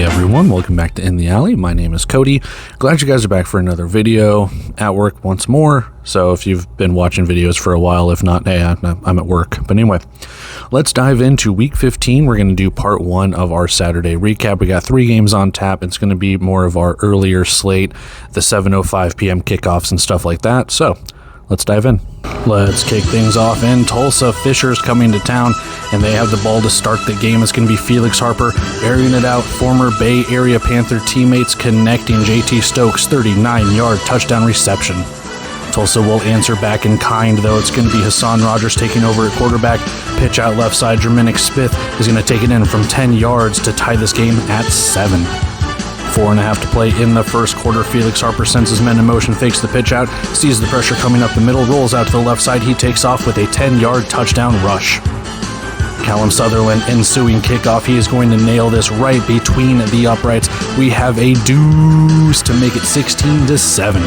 everyone, welcome back to In the Alley. My name is Cody. Glad you guys are back for another video. At work once more, so if you've been watching videos for a while, if not, hey, I'm at work. But anyway, let's dive into week 15. We're going to do part 1 of our Saturday recap. We got 3 games on tap. It's going to be more of our earlier slate, the 7:05 p.m. kickoffs and stuff like that. So let's dive in. Let's kick things off in Tulsa. Fisher's coming to town, and they have the ball to start the game. It's going to be Felix Harper airing it out. Former Bay Area Panther teammates connecting. JT Stokes, 39-yard touchdown reception. Tulsa will answer back in kind, though. It's going to be Hassan Rogers taking over at quarterback. Pitch out left side. Jermaine Smith is going to take it in from 10 yards to tie this game at 7. 4.5 to play in the first quarter. Felix Harper sends his men in motion, fakes the pitch out, sees the pressure coming up the middle, rolls out to the left side. He takes off with a 10-yard touchdown rush. Callum Sutherland ensuing kickoff. He is going to nail this right between the uprights. We have a deuce to make it 16-7.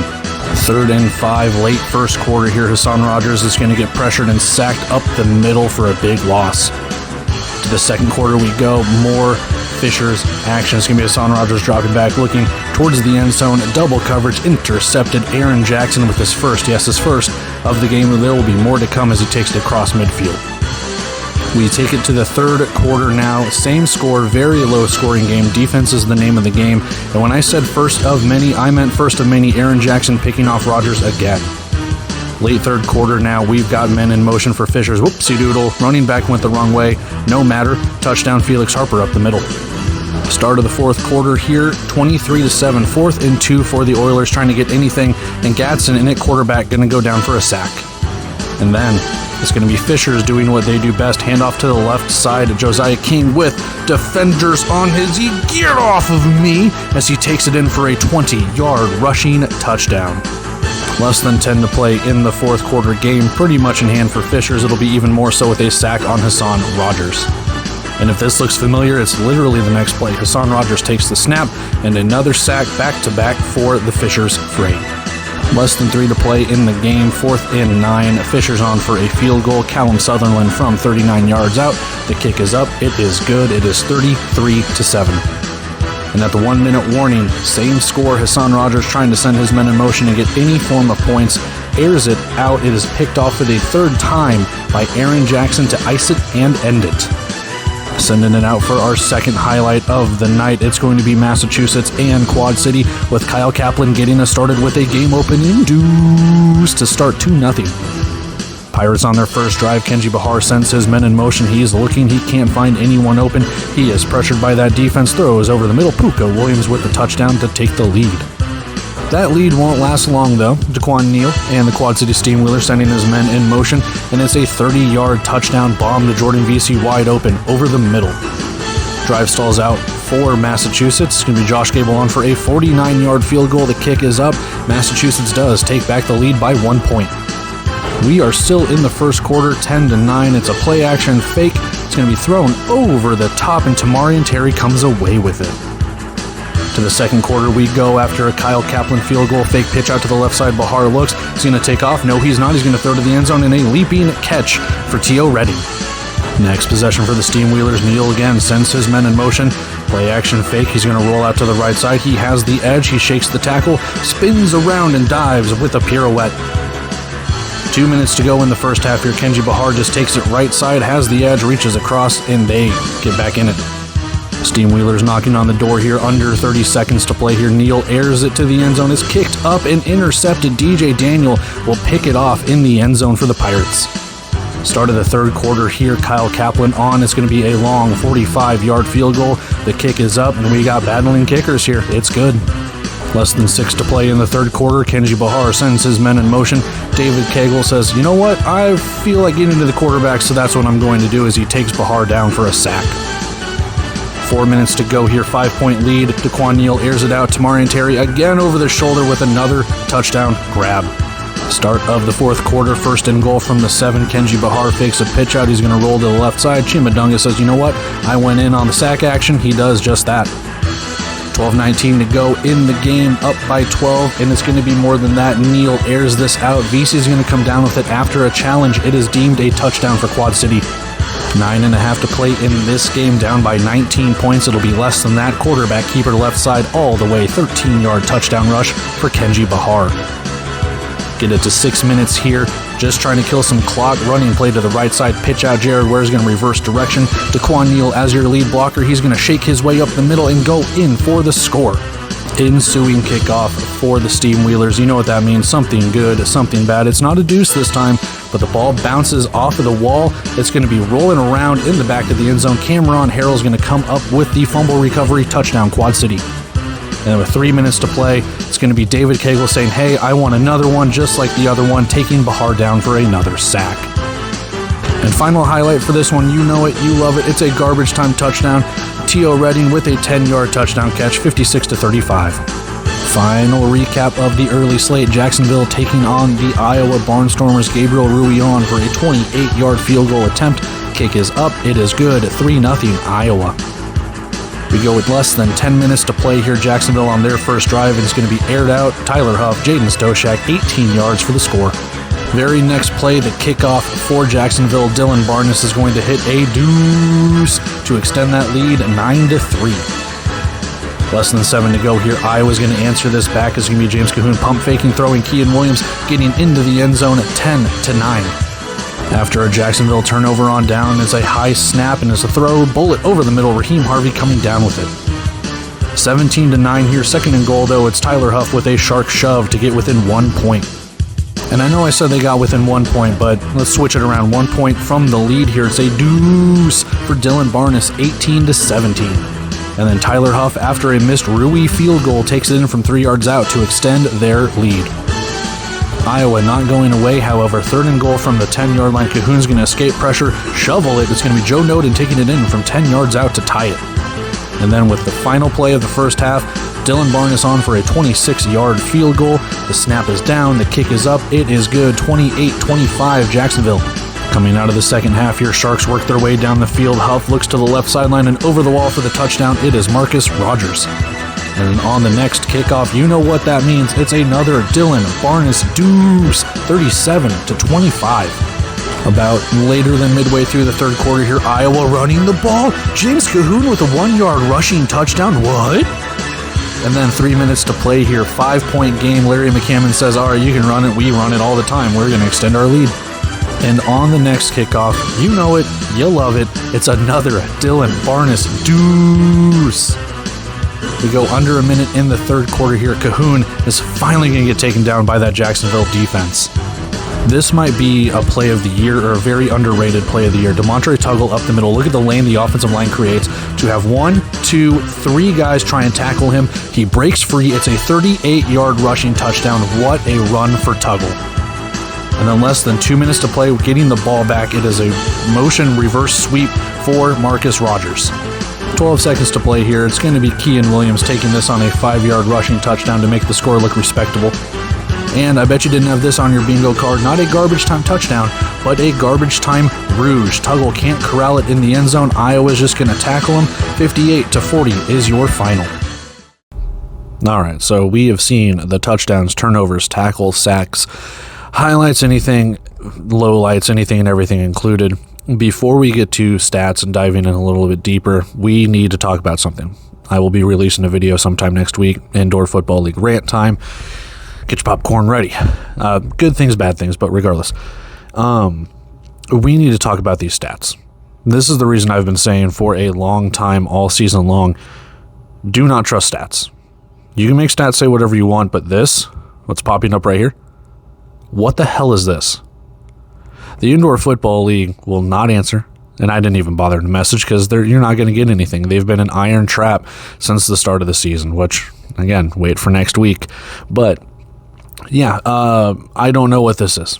3rd and 5, late first quarter here. Hassan Rogers is going to get pressured and sacked up the middle for a big loss. To the second quarter we go. More Fisher's action. It's going to be Hassan Rogers dropping back, looking towards the end zone. Double coverage, intercepted. Aaron Jackson with his first of the game. There will be more to come as he takes it across midfield. We take it to the third quarter now. Same score, very low scoring game. Defense is the name of the game. And when I said first of many, I meant first of many. Aaron Jackson picking off Rogers again. Late third quarter now, we've got men in motion for Fisher's. Whoopsie doodle. Running back went the wrong way. No matter. Touchdown Felix Harper up the middle. Start of the fourth quarter here, 23-7. 4th and 2 for the Oilers, trying to get anything. And Gadsden in at quarterback, going to go down for a sack. And then it's going to be Fisher's doing what they do best. Handoff to the left side. Josiah King with defenders on his. Get off of me as he takes it in for a 20-yard rushing touchdown. Less than 10 to play in the fourth quarter. Game pretty much in hand for Fisher's. It'll be even more so with a sack on Hassan Rogers. And if this looks familiar, it's literally the next play. Hassan Rogers takes the snap and another sack back-to-back for the Fisher's freight. Less than 3 to play in the game. 4th and 9. Fisher's on for a field goal. Callum Sutherland from 39 yards out. The kick is up. It is good. It is 33-7. And at the 1-minute warning, same score. Hassan Rogers trying to send his men in motion and get any form of points. Airs it out. It is picked off for the 3rd time by Aaron Jackson to ice it and end it. Sending it out for our second highlight of the night. It's going to be Massachusetts and Quad City, with Kyle Kaplan getting us started with a game-opening deuce to start 2-0. Pirates on their first drive. Kenji Bahar sends his men in motion. He is looking. He can't find anyone open. He is pressured by that defense. Throws over the middle. Puka Williams with the touchdown to take the lead. That lead won't last long, though. Daquan Neal and the Quad City Steamwheeler sending his men in motion, and it's a 30-yard touchdown bomb to Jordan Vesey wide open over the middle. Drive stalls out for Massachusetts. It's going to be Josh Gable on for a 49-yard field goal. The kick is up. Massachusetts does take back the lead by 1 point. We are still in the first quarter, 10-9. It's a play-action fake. It's going to be thrown over the top, and Tamarian Terry comes away with it. To the second quarter we go after a Kyle Kaplan field goal. Fake pitch out to the left side. Bahar looks. He's going to take off. No, he's not. He's going to throw to the end zone in a leaping catch for T.O. Redding. Next possession for the Steamwheelers. Neal again sends his men in motion. Play action fake. He's going to roll out to the right side. He has the edge. He shakes the tackle, spins around and dives with a pirouette. 2 minutes to go in the first half here. Kenji Bahar just takes it right side, has the edge, reaches across, and they get back in it. Steamwheelers knocking on the door here, under 30 seconds to play here. Neal airs it to the end zone. It's kicked up and intercepted. DJ Daniel will pick it off in the end zone for the Pirates. Start of the third quarter here. Kyle Kaplan on. It's going to be a long 45-yard field goal. The kick is up, and we got battling kickers here. It's good. Less than 6 to play in the third quarter. Kenji Bahar sends his men in motion. David Cagle says, you know what? I feel like getting to the quarterback, so that's what I'm going to do, as he takes Bahar down for a sack. 4 minutes to go here. 5-point lead. Daquan Neal airs it out. Tamarian Terry again over the shoulder with another touchdown grab. Start of the fourth quarter. 1st and goal from the 7. Kenji Bahar fakes a pitch out. He's going to roll to the left side. Chimadunga says, you know what? I went in on the sack action. He does just that. 12:19 to go in the game, up by 12, and it's going to be more than that. Neal airs this out. Vesey's going to come down with it after a challenge. It is deemed a touchdown for Quad City. 9.5 to play in this game, down by 19 points. It'll be less than that. Quarterback keeper left side all the way, 13-yard touchdown rush for Kenji Bahar. Get it to 6 minutes here. Just trying to kill some clock. Running play to the right side. Pitch out. Jared Ware is going to reverse direction. DeQuan Neal as your lead blocker. He's going to shake his way up the middle and go in for the score. Ensuing kickoff for the Steamwheelers. You know what that means. Something good, something bad. It's not a deuce this time, but the ball bounces off of the wall. It's going to be rolling around in the back of the end zone. Cameron Harrell's going to come up with the fumble recovery touchdown, Quad City. And with 3 minutes to play, it's going to be David Cagle saying, hey, I want another one just like the other one, taking Bahar down for another sack. And final highlight for this one, you know it, you love it. It's a garbage time touchdown. T.O. Redding with a 10-yard touchdown catch, 56-35. Final recap of the early slate. Jacksonville taking on the Iowa Barnstormers. Gabriel Ruion for a 28-yard field goal attempt. Kick is up. It is good. 3-0 Iowa. We go with less than 10 minutes to play here. Jacksonville on their first drive, and it's going to be aired out. Tyler Huff, Jaden Stoshak, 18 yards for the score. Very next play, the kickoff for Jacksonville. Dylan Barnes is going to hit a deuce to extend that lead 9-3. Less than 7 to go here. Iowa's going to answer this back. It's going to be James Cahoon pump faking, throwing Kean Williams, getting into the end zone at 10-9. After a Jacksonville turnover on down, it's a high snap and it's a throw, bullet over the middle. Raheem Harvey coming down with it. 17-9 here. Second and goal, though. It's Tyler Huff with a shark shove to get within 1 point. And I know I said they got within 1 point, but let's switch it around. 1 point from the lead here. It's a deuce for Dylan Barnes, 18-17. And then Tyler Huff, after a missed Rui field goal, takes it in from 3 yards out to extend their lead. Iowa not going away, however. Third and goal from the 10-yard line. Cahoon's going to escape pressure, shovel it. It's going to be Joe Noden taking it in from 10 yards out to tie it. And then with the final play of the first half, Dylan Barnes on for a 26-yard field goal. The snap is down. The kick is up. It is good. 28-25 Jacksonville. Coming out of the second half here, Sharks work their way down the field. Huff looks to the left sideline and over the wall for the touchdown. It is Marcus Rogers. And on the next kickoff, you know what that means. It's another Dylan Barnes deuce, 37-25. About later than midway through the third quarter here, Iowa running the ball. James Cahoon with a 1-yard rushing touchdown. What? And then 3 minutes to play here. 5-point game. Larry McCammon says, all right, you can run it. We run it all the time. We're going to extend our lead. And on the next kickoff, you know it, you love it. It's another Dylan Barnes deuce. We go under a minute in the third quarter here. Cahoon is finally going to get taken down by that Jacksonville defense. This might be a play of the year, or a very underrated play of the year. DeMontre Tuggle up the middle. Look at the lane the offensive line creates to have 1, 2, 3 guys try and tackle him. He breaks free. It's a 38-yard rushing touchdown. What a run for Tuggle. And then less than 2 minutes to play, getting the ball back. It is a motion reverse sweep for Marcus Rogers. 12 seconds to play here. It's going to be Kean Williams taking this on a 5-yard rushing touchdown to make the score look respectable. And I bet you didn't have this on your bingo card. Not a garbage time touchdown, but a garbage time rouge. Tuggle can't corral it in the end zone. Iowa's just going to tackle him. 58-40 is your final. All right, so we have seen the touchdowns, turnovers, tackles, sacks, highlights, anything, lowlights, anything and everything included. Before we get to stats and diving in a little bit deeper, we need to talk about something. I will be releasing a video sometime next week, Indoor Football League rant time. Get your popcorn ready. Good things, bad things, but regardless. We need to talk about these stats. This is the reason I've been saying for a long time, all season long, do not trust stats. You can make stats say whatever you want, but this, what's popping up right here, what the hell is this? The Indoor Football League will not answer, and I didn't even bother to message because you're not going to get anything. They've been an iron trap since the start of the season, which, again, wait for next week. But yeah, I don't know what this is.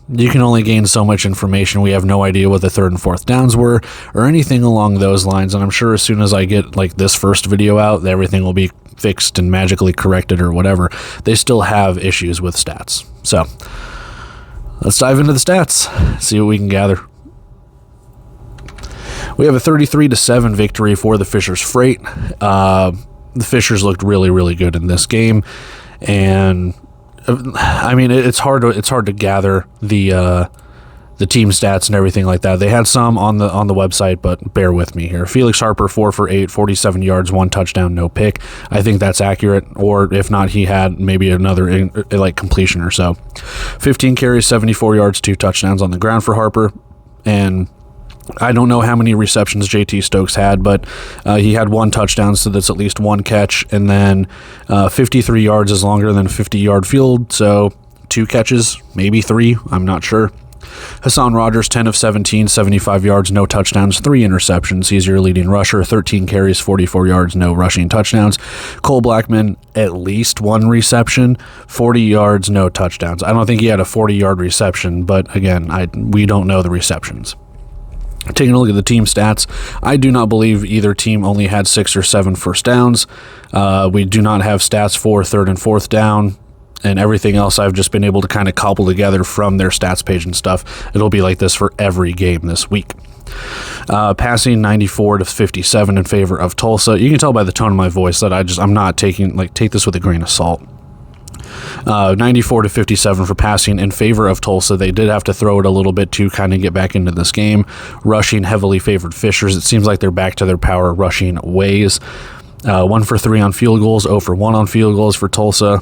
You can only gain so much information. We have no idea what the third and fourth downs were or anything along those lines. And I'm sure as soon as I get like this first video out, everything will be fixed and magically corrected or whatever. They still have issues with stats. So let's dive into the stats, see what we can gather. We have a 33-7 victory for the Fishers Freight. The Fishers looked really, really good in this game. And I mean, it's hard to gather the the team stats and everything like that. They had some on the website, but bear with me here. Felix Harper, 4 for 8, 47 yards, 1 touchdown, no pick. I think that's accurate, or if not, he had maybe another like completion or so. 15 carries, 74 yards, 2 touchdowns on the ground for Harper, and I don't know how many receptions JT Stokes had, but he had 1 touchdown, so that's at least 1 catch, and then 53 yards is longer than a 50-yard field, so 2 catches, maybe 3, I'm not sure. Hassan Rogers, 10 of 17, 75 yards, no touchdowns, 3 interceptions. He's your leading rusher, 13 carries, 44 yards, no rushing touchdowns. Cole Blackman, at least 1 reception, 40 yards, no touchdowns. I don't think he had a 40-yard reception, but again, we don't know the receptions. Taking a look at the team stats, I do not believe either team only had 6 or 7 first downs. We do not have stats for 3rd and 4th down. And everything else I've just been able to kind of cobble together from their stats page and stuff. It'll be like this for every game this week. Passing 94 to 57 in favor of Tulsa. You can tell by the tone of my voice that I'm not taking, take this with a grain of salt. 94 to 57 for passing in favor of Tulsa. They did have to throw it a little bit to kind of get back into this game. Rushing heavily favored Fishers. It seems like they're back to their power rushing ways. 1 for 3 on field goals, 0 for 1 on field goals for Tulsa.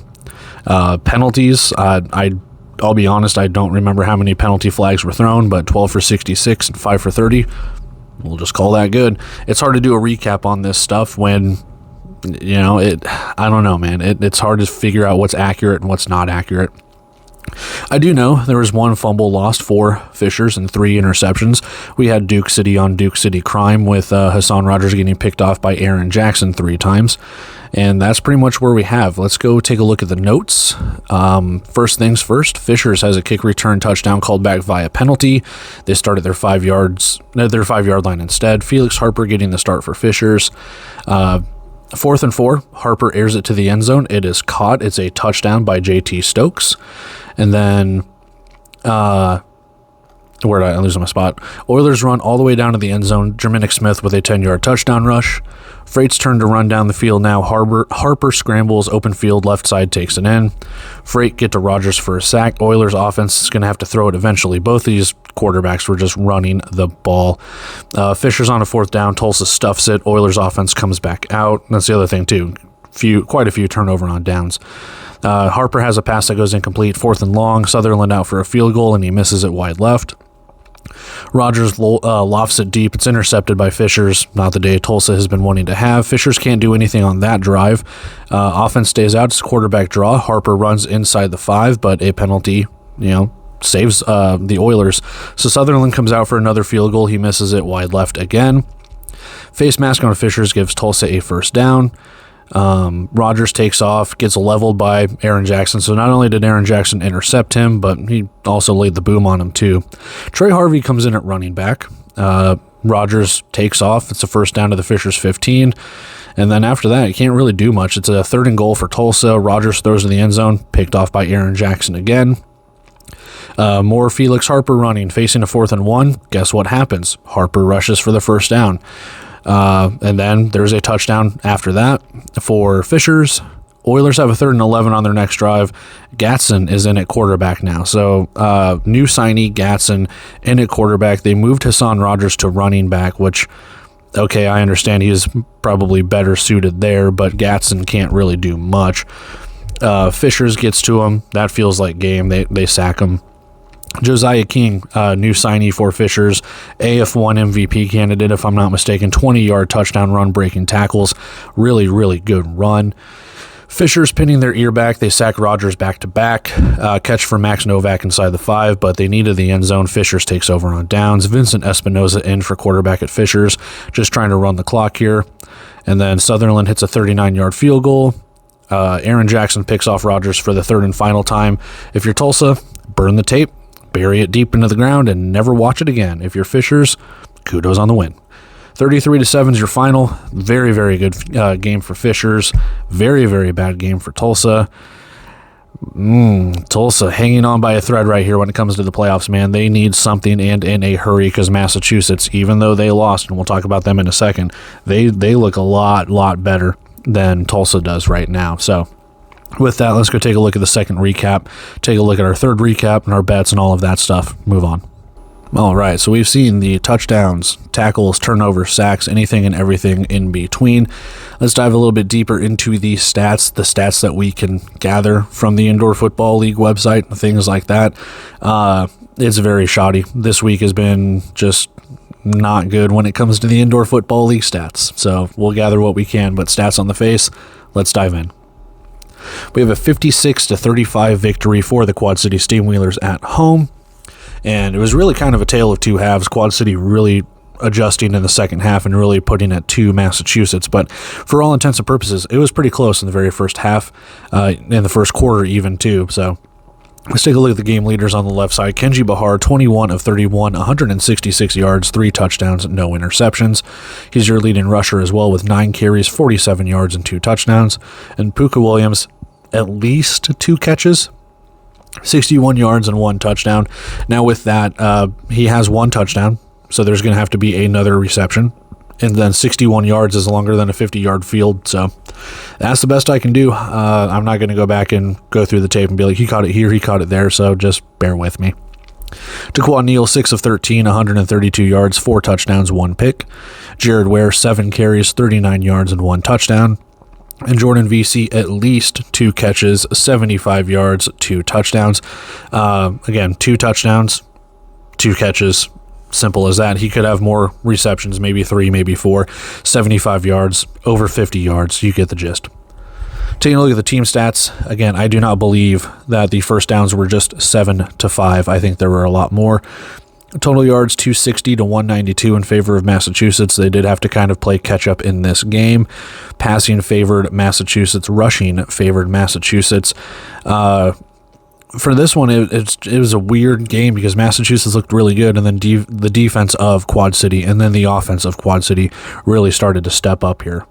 Penalties, I'll be honest, I don't remember how many penalty flags were thrown, but 12 for 66 and 5 for 30. We'll just call that good. It's hard to do a recap on this stuff when, I don't know, man. It's hard to figure out what's accurate and what's not accurate. I do know there was 1 fumble lost for Fishers and 3 interceptions. We had Duke City on Duke City crime with Hassan Rogers getting picked off by Aaron Jackson 3 times. And that's pretty much where we have. Let's go take a look at the notes. First things first, Fishers has a kick return touchdown called back via penalty. They started their 5-yard line instead. Felix Harper getting the start for Fishers. 4th and 4, Harper airs it to the end zone. It is caught. It's a touchdown by JT Stokes. And then, where did I lose my spot? Oilers run all the way down to the end zone. Jerminic Smith with a 10-yard touchdown rush. Freight's turn to run down the field now. Harper scrambles, open field, left side takes it in. Freight get to Rogers for a sack. Oilers offense is going to have to throw it eventually. Both these quarterbacks were just running the ball. Fisher's on a 4th down. Tulsa stuffs it. Oilers offense comes back out. That's the other thing too. Quite a few turnover on downs. Harper has a pass that goes incomplete. 4th and long. Sutherland out for a field goal and he misses it wide left. Rogers lofts it deep. It's intercepted by Fishers. Not the day Tulsa has been wanting to have. Fishers can't do anything on that drive. Offense stays out. It's quarterback draw. Harper runs inside the 5, but a penalty, saves the Oilers. So Sutherland comes out for another field goal. He misses it wide left again. Face mask on Fishers gives Tulsa a 1st down. Rogers takes off, gets leveled by Aaron Jackson. So not only did Aaron Jackson intercept him, but he also laid the boom on him too. Trey Harvey comes in at running back. Rogers takes off. It's a 1st down to the Fishers 15. And then after that, you can't really do much. It's a 3rd and goal for Tulsa. Rogers throws to the end zone, picked off by Aaron Jackson again. More Felix Harper running, facing a 4th and 1. Guess what happens? Harper rushes for the 1st down. And then there's a touchdown after that for Fishers. Oilers have a 3rd and 11 on their next drive. Gatson is in at quarterback now. So new signee Gatson in at quarterback. They moved Hassan Rogers to running back, which, okay, I understand he's probably better suited there, but Gatson can't really do much. Fishers gets to him. That feels like game. They sack him. Josiah King, new signee for Fishers, AF1 MVP candidate, if I'm not mistaken, 20-yard touchdown run, breaking tackles. Really, really good run. Fishers pinning their ear back. They sack Rogers back-to-back. Catch for Max Novak inside the 5, but they needed the end zone. Fishers takes over on downs. Vincent Espinoza in for quarterback at Fishers, just trying to run the clock here. And then Sutherland hits a 39-yard field goal. Aaron Jackson picks off Rogers for the 3rd and final time. If you're Tulsa, burn the tape. Bury it deep into the ground and never watch it again. If you're Fishers, kudos on the win. 33-7 is your final. Very, very good game for Fishers. Very, very bad game for Tulsa. Tulsa hanging on by a thread right here when it comes to the playoffs, man. They need something and in a hurry because Massachusetts, even though they lost, and we'll talk about them in a second, they look a lot better than Tulsa does right now. So with that, let's go take a look at the second recap, take a look at our third recap and our bets and all of that stuff. Move on. All right, so we've seen the touchdowns, tackles, turnovers, sacks, anything and everything in between. Let's dive a little bit deeper into the stats that we can gather from the Indoor Football League website, things like that. It's very shoddy. This week has been just not good when it comes to the Indoor Football League stats. So we'll gather what we can, but stats on the face, let's dive in. We have a 56-35 victory for the Quad City Steamwheelers at home. And it was really kind of a tale of two halves. Quad City really adjusting in the second half and really putting it to Massachusetts. But for all intents and purposes, it was pretty close in the very first half, in the first quarter even too. So let's take a look at the game leaders on the left side. Kenji Bahar, 21 of 31, 166 yards, 3 touchdowns, no interceptions. He's your leading rusher as well with 9 carries, 47 yards, and 2 touchdowns. And Puka Williams, at least 2 catches, 61 yards and 1 touchdown. Now with that, he has 1 touchdown, so there's going to have to be another reception. And then 61 yards is longer than a 50-yard field, so that's the best I can do. I'm not going to go back and go through the tape and be like, he caught it here, he caught it there, so just bear with me. Taquan Neal, 6 of 13, 132 yards, 4 touchdowns, 1 pick. Jared Ware, 7 carries, 39 yards, and 1 touchdown. And Jordan VC, at least 2 catches, 75 yards, 2 touchdowns. Again, 2 touchdowns, 2 catches. Simple as that. He could have more receptions, maybe 3, maybe 4. 75 yards, over 50 yards. You get the gist. Taking a look at the team stats, again, I do not believe that the first downs were just 7 to 5. I think there were a lot more. Total yards, 260 to 192 in favor of Massachusetts. They did have to kind of play catch-up in this game. Passing favored Massachusetts. Rushing favored Massachusetts. For this one, it was a weird game because Massachusetts looked really good, and then the defense of Quad City and then the offense of Quad City really started to step up here.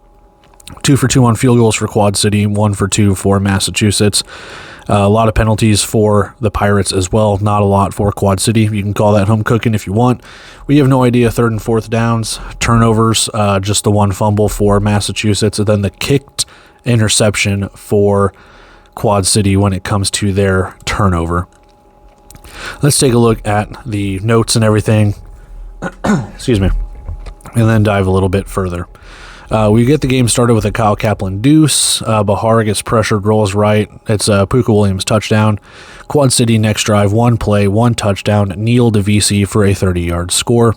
2 for 2 on field goals for Quad City, 1 for 2 for Massachusetts. A lot of penalties for the Pirates as well. Not a lot for Quad City. You can call that home cooking if you want. We have no idea. 3rd and 4th downs. Turnovers, just the 1 fumble for Massachusetts. And then the kicked interception for Quad City when it comes to their turnover. Let's take a look at the notes and everything. Excuse me. And then dive a little bit further. We get the game started with a Kyle Kaplan deuce. Bahar gets pressured, rolls right. It's a Puka Williams touchdown. Quad City next drive, 1 play, 1 touchdown. Neal to VC for a 30-yard score.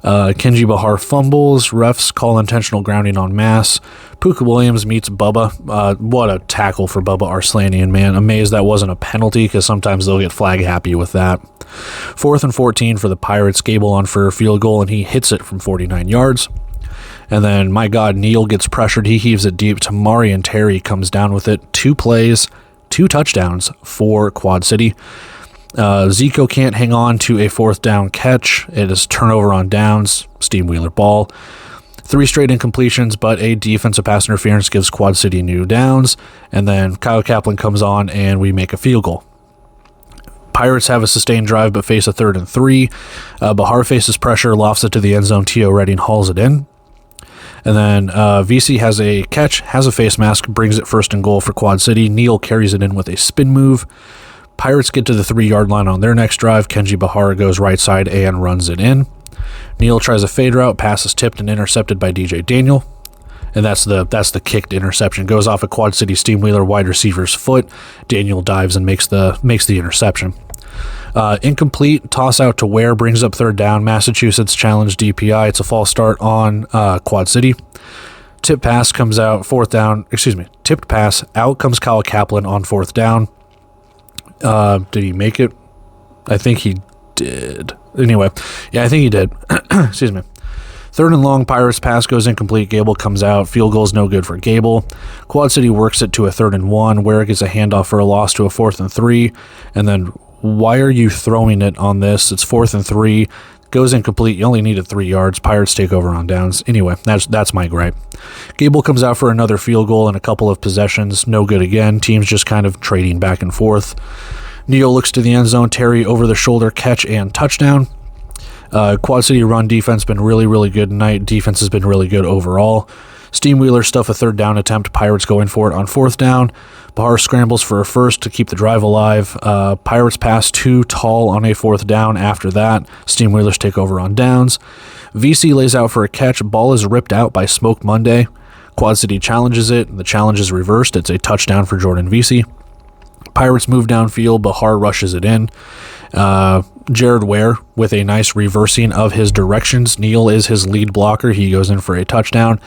Kenji Bahar fumbles. Refs call intentional grounding on Mass. Puka Williams meets Bubba. What a tackle for Bubba Arslanian, man. Amazed that wasn't a penalty because sometimes they'll get flag happy with that. 4th and 14 for the Pirates. Gable on for a field goal, and he hits it from 49 yards. And then, my God, Neal gets pressured. He heaves it deep. Tamari and Terry comes down with it. 2 plays, 2 touchdowns for Quad City. Zico can't hang on to a 4th down catch. It is turnover on downs, Steamwheeler ball. 3 straight incompletions, but a defensive pass interference gives Quad City new downs. And then Kyle Kaplan comes on, and we make a field goal. Pirates have a sustained drive, but face a 3rd and 3. Bahar faces pressure, lofts it to the end zone. T.O. Redding hauls it in. And then VC has a catch, has a face mask, brings it 1st and goal for Quad City. Neal carries it in with a spin move. Pirates get to the 3-yard line on their next drive. Kenji Bahar goes right side and runs it in. Neal tries a fade route, pass is tipped and intercepted by DJ Daniel. And that's the kicked interception. Goes off a Quad City Steamwheeler wide receiver's foot. Daniel dives and makes the interception. Incomplete, toss out to Ware, brings up 3rd down. Massachusetts challenge DPI. It's a false start on Quad City. Tip pass comes out, 4th down. Tipped pass, out comes Kyle Kaplan on 4th down. Did he make it? I think he did. Anyway, yeah, I think he did. Excuse me. 3rd and long, Pirates pass goes incomplete. Gable comes out. Field goal's no good for Gable. Quad City works it to a 3rd and 1. Ware gets a handoff for a loss to a 4th and 3. And then, why are you throwing it on this? It's 4th and 3. Goes incomplete. You only needed 3 yards. Pirates take over on downs. Anyway, that's my gripe. Gable comes out for another field goal and a couple of possessions. No good again. Teams just kind of trading back and forth. Neal looks to the end zone. Terry over the shoulder catch and touchdown. Quad City run defense been really, really good tonight. Defense has been really good overall. Steamwheelers stuff a third down attempt. Pirates going for it on fourth down. Bahar scrambles for a first to keep the drive alive. Pirates pass too tall on a fourth down after that. Steamwheelers take over on downs. VC lays out for a catch. Ball is ripped out by Smoke Monday. Quad City challenges it. The challenge is reversed. It's a touchdown for Jordan VC. Pirates move downfield. Bahar rushes it in. Jared Ware with a nice reversing of his directions. Neal is his lead blocker. He goes in for a touchdown.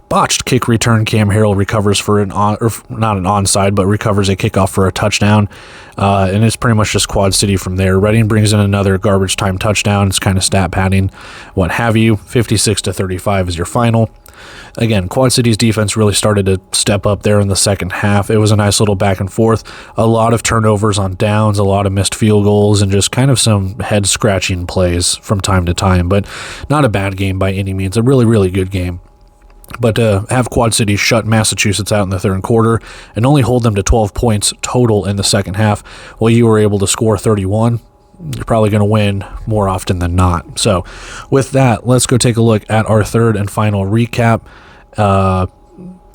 Botched kick return. Cam Harrell recovers for not an onside, but recovers a kickoff for a touchdown. And it's pretty much just Quad City from there. Reading brings in another garbage time touchdown. It's kind of stat padding, what have you. 56-35 is your final. Again, Quad City's defense really started to step up there in the second half. It was a nice little back and forth. A lot of turnovers on downs, a lot of missed field goals, and just kind of some head-scratching plays from time to time. But not a bad game by any means. A really, really good game. But to have Quad City shut Massachusetts out in the third quarter and only hold them to 12 points total in the second half, while you were able to score 31, you're probably going to win more often than not. So with that, let's go take a look at our third and final recap.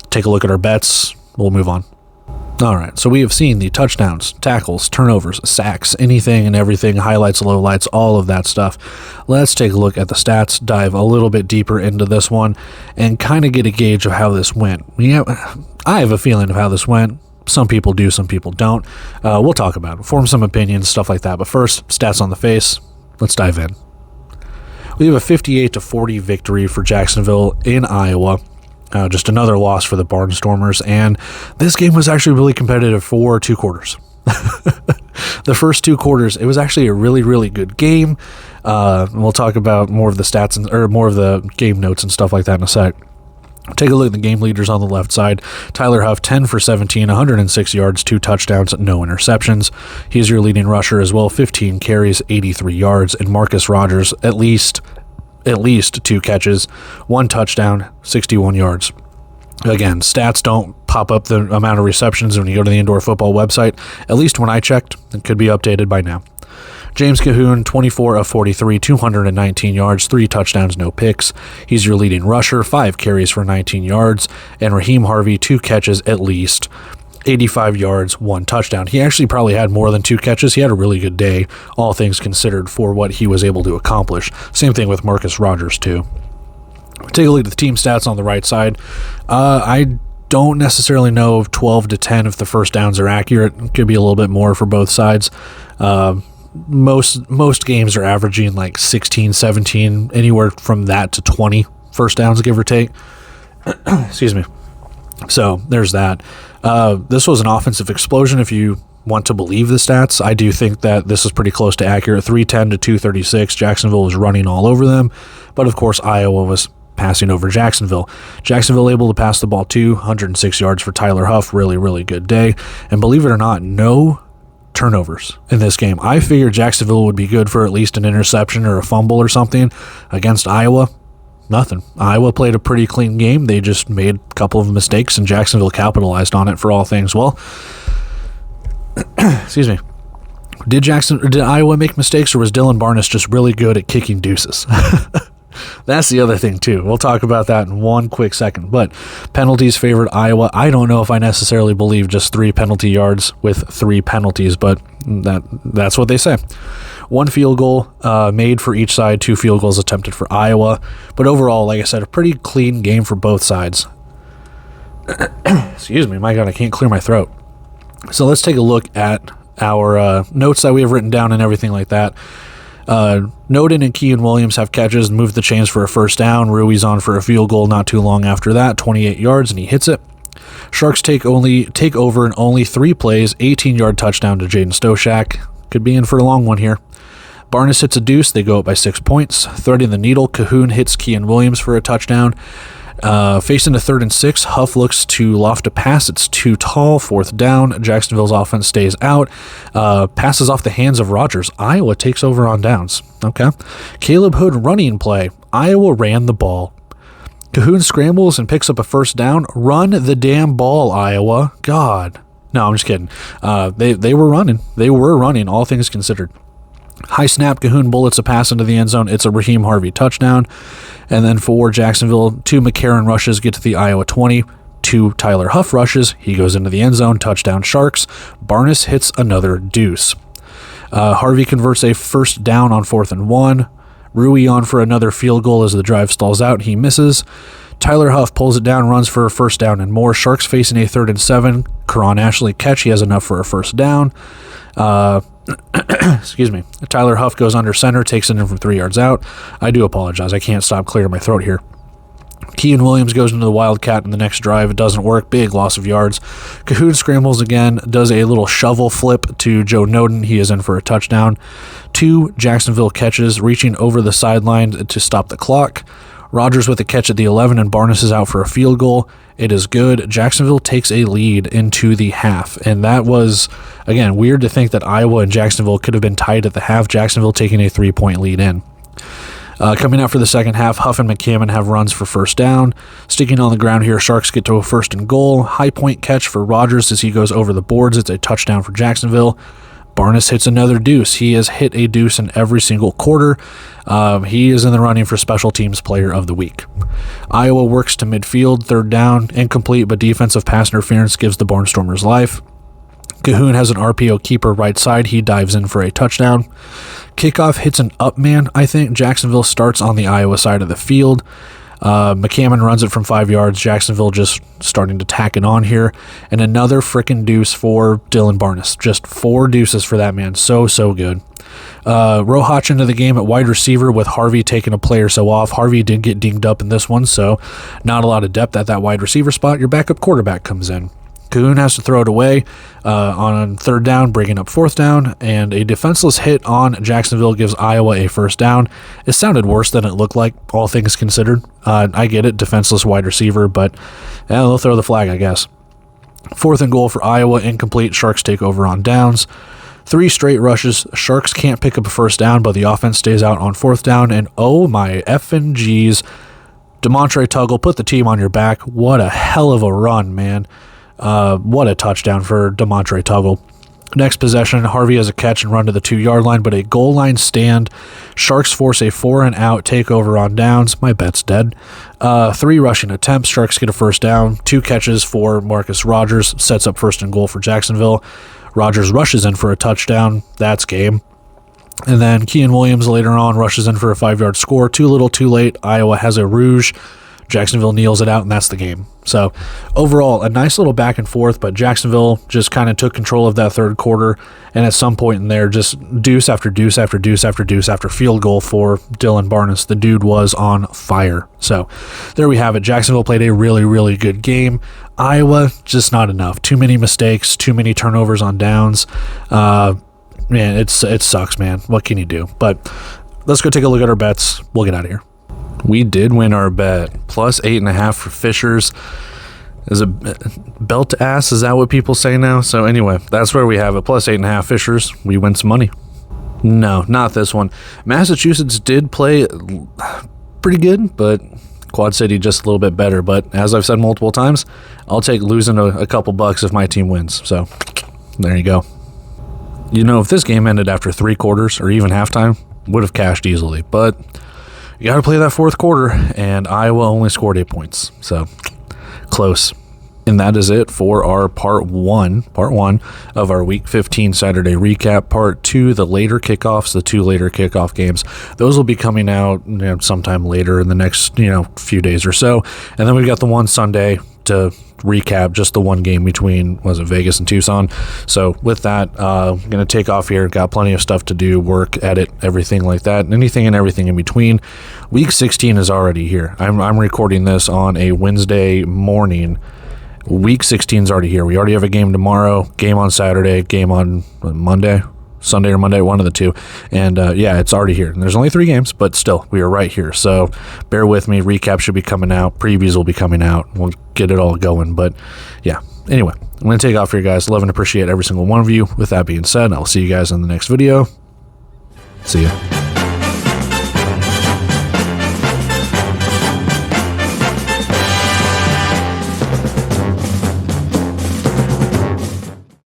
Take a look at our bets. We'll move on. All right, so we have seen the touchdowns, tackles, turnovers, sacks, anything and everything, highlights, lowlights, all of that stuff. Let's take a look at the stats, dive a little bit deeper into this one, and kind of get a gauge of how this went. I have a feeling of how this went. Some people do, some people don't. We'll talk about it, form some opinions, stuff like that. But first, stats on the face. Let's dive in. We have a 58-40 victory for Jacksonville in Iowa. Just another loss for the Barnstormers, and this game was actually really competitive for 2 quarters. The first 2 quarters, it was actually a really, really good game. We'll talk about more of the stats or more of the game notes and stuff like that in a sec. Take a look at the game leaders on the left side. Tyler Huff, 10 for 17, 106 yards, 2 touchdowns, no interceptions. He's your leading rusher as well, 15 carries, 83 yards, and Marcus Rogers, at least 2 catches, 1 touchdown, 61 yards. Again, stats don't pop up the amount of receptions when you go to the Indoor Football website. At least when I checked, it could be updated by now. James Cahoon, 24 of 43, 219 yards, 3 touchdowns, no picks. He's your leading rusher, 5 carries for 19 yards. And Raheem Harvey, 2 catches at least, 85 yards, 1 touchdown. He actually probably had more than 2 catches. He had a really good day, all things considered, for what he was able to accomplish. Same thing with Marcus Rogers, too. Take a look at the team stats on the right side. I don't necessarily know if 12 to 10 if the first downs are accurate. It could be a little bit more for both sides. Most games are averaging like 16, 17, anywhere from that to 20 first downs, give or take. Excuse me. So there's that. This was an offensive explosion if you want to believe the stats. I do think that this is pretty close to accurate. 310 to 236. Jacksonville was running all over them. But of course, Iowa was passing over Jacksonville. Jacksonville able to pass the ball too. 106 yards for Tyler Huff. Really, really good day. And believe it or not, no turnovers in this game. I figured Jacksonville would be good for at least an interception or a fumble or something. Against Iowa, nothing. Iowa played a pretty clean game. They just made a couple of mistakes, and Jacksonville capitalized on it for all things. Well, excuse me. Did Iowa make mistakes, or was Dylan Barnes just really good at kicking deuces? That's the other thing, too. We'll talk about that in one quick second. But penalties favored Iowa. I don't know if I necessarily believe just 3 penalty yards with 3 penalties, but that's what they say. 1 field goal made for each side, 2 field goals attempted for Iowa. But overall, like I said, a pretty clean game for both sides. Excuse me. My God, I can't clear my throat. So let's take a look at our notes that we have written down and everything like that. Noden and Kean Williams have catches and moved the chains for a first down. Rui's on for a field goal not too long after that, 28 yards, and he hits it. Sharks take over in only 3 plays, 18-yard touchdown to Jaden Stoshak. Could be in for a long one here. Barnes hits a deuce. They go up by 6 points. Threading the needle, Cahoon hits Kean Williams for a touchdown. Facing a 3rd and 6, Huff looks to loft a pass. It's too tall. 4th down. Jacksonville's offense stays out. Passes off the hands of Rogers. Iowa takes over on downs. Okay. Caleb Hood running play. Iowa ran the ball. Cahoon scrambles and picks up a first down. Run the damn ball, Iowa. God. No, I'm just kidding. They were running. They were running, all things considered. High snap, Cahoon bullets a pass into the end zone. It's a Raheem Harvey touchdown. And then for Jacksonville, 2 McCarron rushes get to the Iowa 20. 2 Tyler Huff rushes. He goes into the end zone. Touchdown Sharks. Barnes hits another deuce. Harvey converts a first down on 4th and 1. Rui on for another field goal as the drive stalls out. He misses. Tyler Huff pulls it down, runs for a first down and more. Sharks facing a 3rd and 7. Karan Ashley catch. He has enough for a first down. Excuse me. Tyler Huff goes under center, takes it in from 3 yards out. I do apologize. I can't stop clearing my throat here. Kean Williams goes into the Wildcat in the next drive. It doesn't work. Big loss of yards. Cahoon scrambles again, does a little shovel flip to Joe Noden. He is in for a touchdown. 2 Jacksonville catches, reaching over the sideline to stop the clock. Rogers with a catch at the 11, and Barnes is out for a field goal. It is good. Jacksonville takes a lead into the half, and that was, again, weird to think that Iowa and Jacksonville could have been tied at the half. Jacksonville taking a 3-point lead in. Coming out for the second half, Huff and McCammon have runs for first down. Sticking on the ground here, Sharks get to a 1st and goal. High point catch for Rogers as he goes over the boards. It's a touchdown for Jacksonville. Barnes hits another deuce. He has hit a deuce in every single quarter. He is in the running for Special Teams Player of the Week. Iowa works to midfield, 3rd down, incomplete, but defensive pass interference gives the Barnstormers life. Cahoon has an RPO keeper right side. He dives in for a touchdown. Kickoff hits an up man, I think. Jacksonville starts on the Iowa side of the field. McCammon runs it from 5 yards. Jacksonville just starting to tack it on here. And another frickin' deuce for Dylan Barnes. Just 4 deuces for that man. So good. Rohach into the game at wide receiver with Harvey taking a play or so off. Harvey did get dinged up in this one, so not a lot of depth at that wide receiver spot. Your backup quarterback comes in. Cahoon has to throw it away on 3rd down, bringing up 4th down, and a defenseless hit on Jacksonville gives Iowa a first down. It sounded worse than it looked like, all things considered. I get it, defenseless wide receiver, but they'll throw the flag, I guess. 4th and goal for Iowa, incomplete. Sharks take over on downs. 3 straight rushes. Sharks can't pick up a first down, but the offense stays out on 4th down, and oh my effing G's. DeMontre Tuggle, put the team on your back. What a hell of a run, man. What a touchdown for DeMontre Tuggle. Next possession, Harvey has a catch and run to the 2-yard line, but a goal line stand. Sharks force a 4-and-out takeover on downs. My bet's dead. 3 rushing attempts. Sharks get a first down. 2 catches for Marcus Rogers. Sets up 1st and goal for Jacksonville. Rogers rushes in for a touchdown. That's game. And then Kean Williams later on rushes in for a 5-yard score. Too little, too late. Iowa has a rouge. Jacksonville kneels it out, and that's the game. So overall, a nice little back and forth, but Jacksonville just kind of took control of that 3rd quarter, and at some point in there, just deuce after deuce after deuce after deuce after field goal for Dylan Barnes. The dude was on fire. So there we have it. Jacksonville played a really, really good game. Iowa, just not enough. Too many mistakes, too many turnovers on downs. Man, it sucks, man. What can you do? But let's go take a look at our bets. We'll get out of here. We did win our bet. Plus 8.5 for Fishers. Is it belt ass? Is that what people say now? So anyway, that's where we have it. Plus 8.5 Fishers. We win some money. No, not this one. Massachusetts did play pretty good, but Quad City just a little bit better. But as I've said multiple times, I'll take losing a couple bucks if my team wins. So there you go. You know, if this game ended after 3 quarters or even halftime, would have cashed easily. But you got to play that 4th quarter, and Iowa only scored 8 points. So close. And that is it for our part one of our Week 15 Saturday recap. Part 2, the later kickoffs, the 2 later kickoff games. Those will be coming out sometime later in the next few days or so. And then we've got the one Sunday to recap, just the one game between, Vegas and Tucson. So with that, I'm going to take off here. Got plenty of stuff to do, work, edit, everything like that, anything and everything in between. Week 16 is already here. I'm recording this on a Wednesday morning. Week 16 is already here. We already have a game tomorrow, game on Saturday, game on Sunday or Monday, one of the two. And it's already here. And there's only 3 games, but still, we are right here. So bear with me. Recap should be coming out. Previews will be coming out. We'll get it all going. But yeah, anyway, I'm going to take off here, guys. Love and appreciate every single one of you. With that being said, I'll see you guys in the next video. See ya.